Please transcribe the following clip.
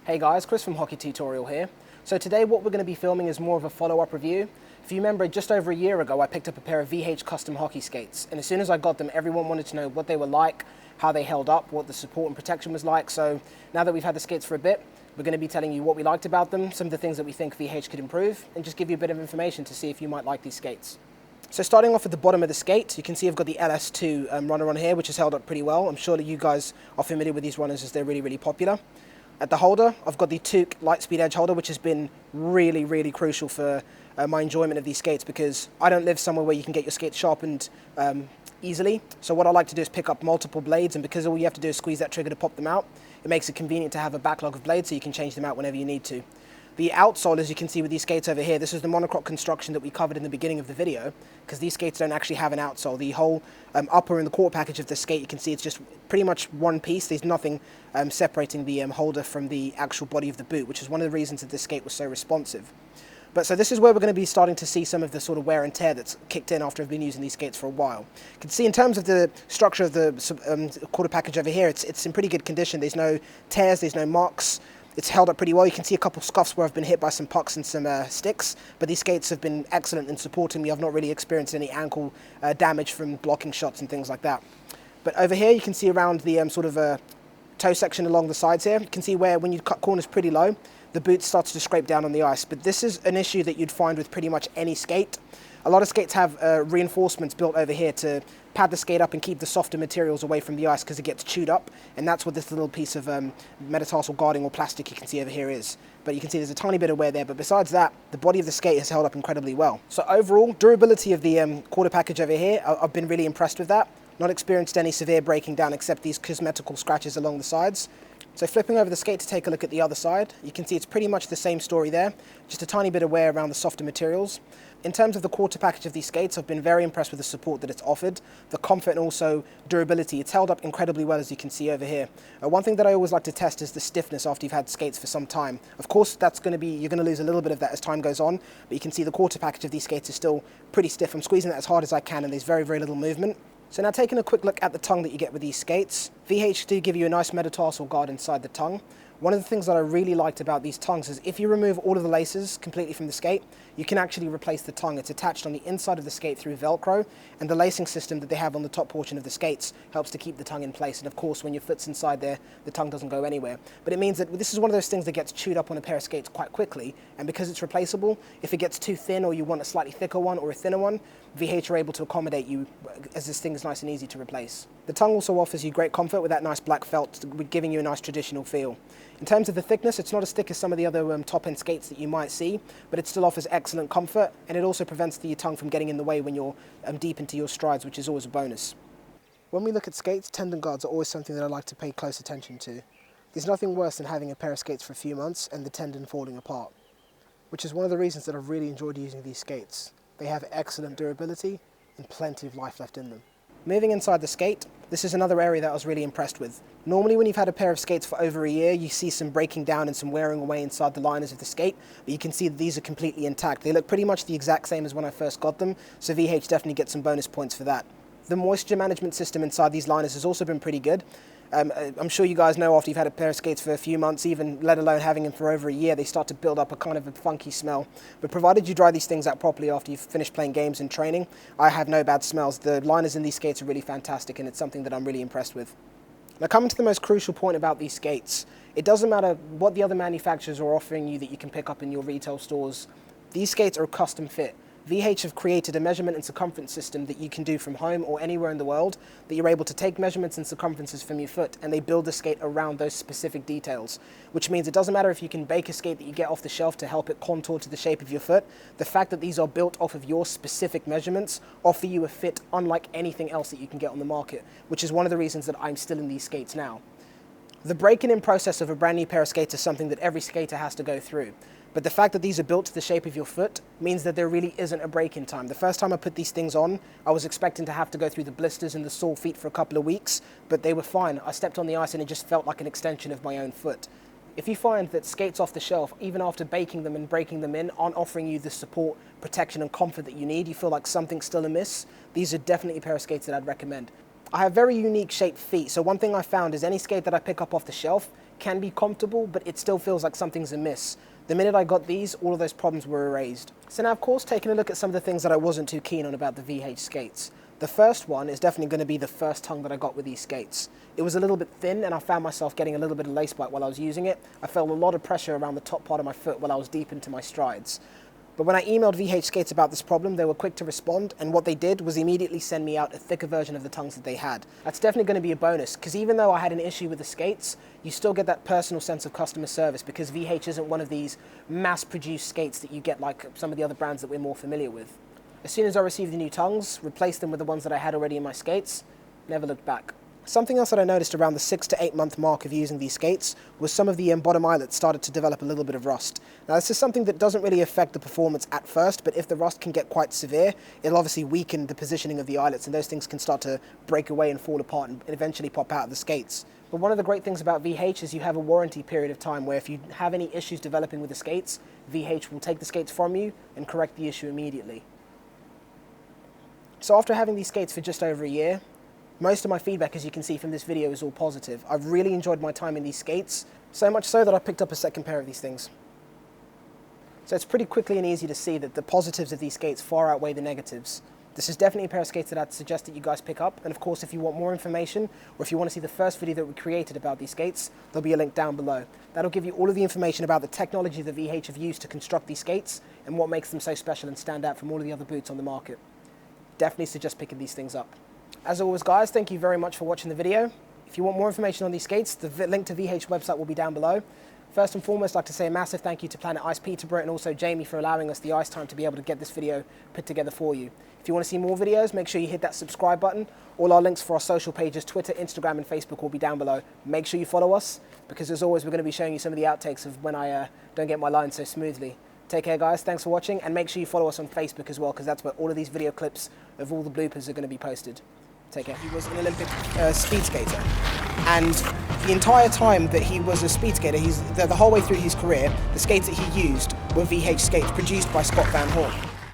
Hey guys, Chris from Hockey Tutorial here. So today what we're going to be filming is more of a follow-up review. If you remember, just over a year ago I picked up a pair of VH custom hockey skates, and as soon as I got them everyone wanted to know what they were like, how they held up, what the support and protection was like. So now that we've had the skates for a bit, we're going to be telling you what we liked about them, some of the things that we think VH could improve, and just give you a bit of information to see if you might like these skates. So starting off at the bottom of the skate, you can see I've got the LS2 runner on here, which has held up pretty well. I'm sure that you guys are familiar with these runners as they're really popular. At the holder, I've got the Tuke Lightspeed Edge holder, which has been really crucial for my enjoyment of these skates, because I don't live somewhere where you can get your skates sharpened easily. So what I like to do is pick up multiple blades, and because all you have to do is squeeze that trigger to pop them out, it makes it convenient to have a backlog of blades so you can change them out whenever you need to. The outsole, as you can see with these skates over here, this is the monocroc construction that we covered in the beginning of the video, because these skates don't actually have an outsole. The whole upper and the quarter package of the skate, you can see it's just pretty much one piece. There's nothing separating the holder from the actual body of the boot, which is one of the reasons that this skate was so responsive. But so this is where we're going to be starting to see some of the sort of wear and tear that's kicked in after I've been using these skates for a while. You can see in terms of the structure of the quarter package over here, it's in pretty good condition. There's no tears, there's no marks. It's held up pretty well. You can see a couple scuffs where I've been hit by some pucks and some sticks, but these skates have been excellent in supporting me. I've not really experienced any ankle damage from blocking shots and things like that. But over here you can see around the sort of toe section along the sides here, you can see where when you cut corners pretty low, the boot starts to scrape down on the ice. But this is an issue that you'd find with pretty much any skate. A lot of skates have reinforcements built over here to pad the skate up and keep the softer materials away from the ice because it gets chewed up, and that's what this little piece of metatarsal guarding or plastic you can see over here is. But you can see there's a tiny bit of wear there, but besides that, the body of the skate has held up incredibly well. So overall, durability of the quarter package over here, I've been really impressed with that. Not experienced any severe breaking down except these cosmetical scratches along the sides. So flipping over the skate to take a look at the other side, you can see it's pretty much the same story there, just a tiny bit of wear around the softer materials. In terms of the quarter package of these skates, I've been very impressed with the support that it's offered, the comfort and also durability. It's held up incredibly well, as you can see over here. One thing that I always like to test is the stiffness after you've had skates for some time. Of course, you're going to lose a little bit of that as time goes on, but you can see the quarter package of these skates is still pretty stiff. I'm squeezing that as hard as I can, and there's very little movement. So now taking a quick look at the tongue that you get with these skates, VH do give you a nice metatarsal guard inside the tongue. One of the things that I really liked about these tongues is if you remove all of the laces completely from the skate, you can actually replace the tongue. It's attached on the inside of the skate through Velcro, and the lacing system that they have on the top portion of the skates helps to keep the tongue in place. And of course, when your foot's inside there, the tongue doesn't go anywhere. But it means that this is one of those things that gets chewed up on a pair of skates quite quickly, and because it's replaceable, if it gets too thin or you want a slightly thicker one or a thinner one, VH are able to accommodate you as this thing is nice and easy to replace. The tongue also offers you great comfort with that nice black felt, giving you a nice traditional feel. In terms of the thickness, it's not as thick as some of the other top-end skates that you might see, but it still offers excellent comfort, and it also prevents the tongue from getting in the way when you're deep into your strides, which is always a bonus. When we look at skates, tendon guards are always something that I like to pay close attention to. There's nothing worse than having a pair of skates for a few months and the tendon falling apart, which is one of the reasons that I've really enjoyed using these skates. They have excellent durability and plenty of life left in them. Moving inside the skate, this is another area that I was really impressed with. Normally when you've had a pair of skates for over a year, you see some breaking down and some wearing away inside the liners of the skate, but you can see that these are completely intact. They look pretty much the exact same as when I first got them, so VH definitely gets some bonus points for that. The moisture management system inside these liners has also been pretty good. I'm sure you guys know after you've had a pair of skates for a few months, even let alone having them for over a year, they start to build up a kind of a funky smell. But provided you dry these things out properly after you've finished playing games and training, I have no bad smells. The liners in these skates are really fantastic, and it's something that I'm really impressed with. Now coming to the most crucial point about these skates, it doesn't matter what the other manufacturers are offering you that you can pick up in your retail stores. These skates are custom fit. VH have created a measurement and circumference system that you can do from home or anywhere in the world, that you're able to take measurements and circumferences from your foot, and they build the skate around those specific details, which means it doesn't matter if you can bake a skate that you get off the shelf to help it contour to the shape of your foot. The fact that these are built off of your specific measurements offer you a fit unlike anything else that you can get on the market, which is one of the reasons that I'm still in these skates now. The break-in process of a brand new pair of skates is something that every skater has to go through. But the fact that these are built to the shape of your foot means that there really isn't a break-in time. The first time I put these things on, I was expecting to have to go through the blisters and the sore feet for a couple of weeks, but they were fine. I stepped on the ice and it just felt like an extension of my own foot. If you find that skates off the shelf, even after baking them and breaking them in, aren't offering you the support, protection and comfort that you need, you feel like something's still amiss, these are definitely a pair of skates that I'd recommend. I have very unique shaped feet, so one thing I found is any skate that I pick up off the shelf can be comfortable, but it still feels like something's amiss. The minute I got these, all of those problems were erased. So now, of course, taking a look at some of the things that I wasn't too keen on about the VH skates. The first one is definitely going to be the first tongue that I got with these skates. It was a little bit thin, and I found myself getting a little bit of lace bite while I was using it. I felt a lot of pressure around the top part of my foot while I was deep into my strides. But when I emailed VH Skates about this problem, they were quick to respond, and what they did was immediately send me out a thicker version of the tongues that they had. That's definitely going to be a bonus, because even though I had an issue with the skates, you still get that personal sense of customer service, because VH isn't one of these mass-produced skates that you get like some of the other brands that we're more familiar with. As soon as I received the new tongues, replaced them with the ones that I had already in my skates, never looked back. Something else that I noticed around the 6 to 8 month mark of using these skates was some of the bottom eyelets started to develop a little bit of rust. Now this is something that doesn't really affect the performance at first, but if the rust can get quite severe, it'll obviously weaken the positioning of the eyelets, and those things can start to break away and fall apart and eventually pop out of the skates. But one of the great things about VH is you have a warranty period of time where if you have any issues developing with the skates, VH will take the skates from you and correct the issue immediately. So after having these skates for just over a year, most of my feedback, as you can see from this video, is all positive. I've really enjoyed my time in these skates, so much so that I picked up a second pair of these things. So it's pretty quickly and easy to see that the positives of these skates far outweigh the negatives. This is definitely a pair of skates that I'd suggest that you guys pick up, and of course if you want more information, or if you want to see the first video that we created about these skates, there'll be a link down below. That'll give you all of the information about the technology that VH have used to construct these skates, and what makes them so special and stand out from all of the other boots on the market. Definitely suggest picking these things up. As always, guys, thank you very much for watching the video. If you want more information on these skates, the link to VH website will be down below. First and foremost, I'd like to say a massive thank you to Planet Ice Peterborough and also Jamie for allowing us the ice time to be able to get this video put together for you. If you want to see more videos, make sure you hit that subscribe button. All our links for our social pages, Twitter, Instagram, and Facebook will be down below. Make sure you follow us, because as always, we're going to be showing you some of the outtakes of when I don't get my lines so smoothly. Take care, guys. Thanks for watching, and make sure you follow us on Facebook as well, because that's where all of these video clips of all the bloopers are going to be posted. Take care. He was an Olympic speed skater, and the entire time that he was a speed skater, the whole way through his career, the skates that he used were VH skates produced by Scott Van Horn.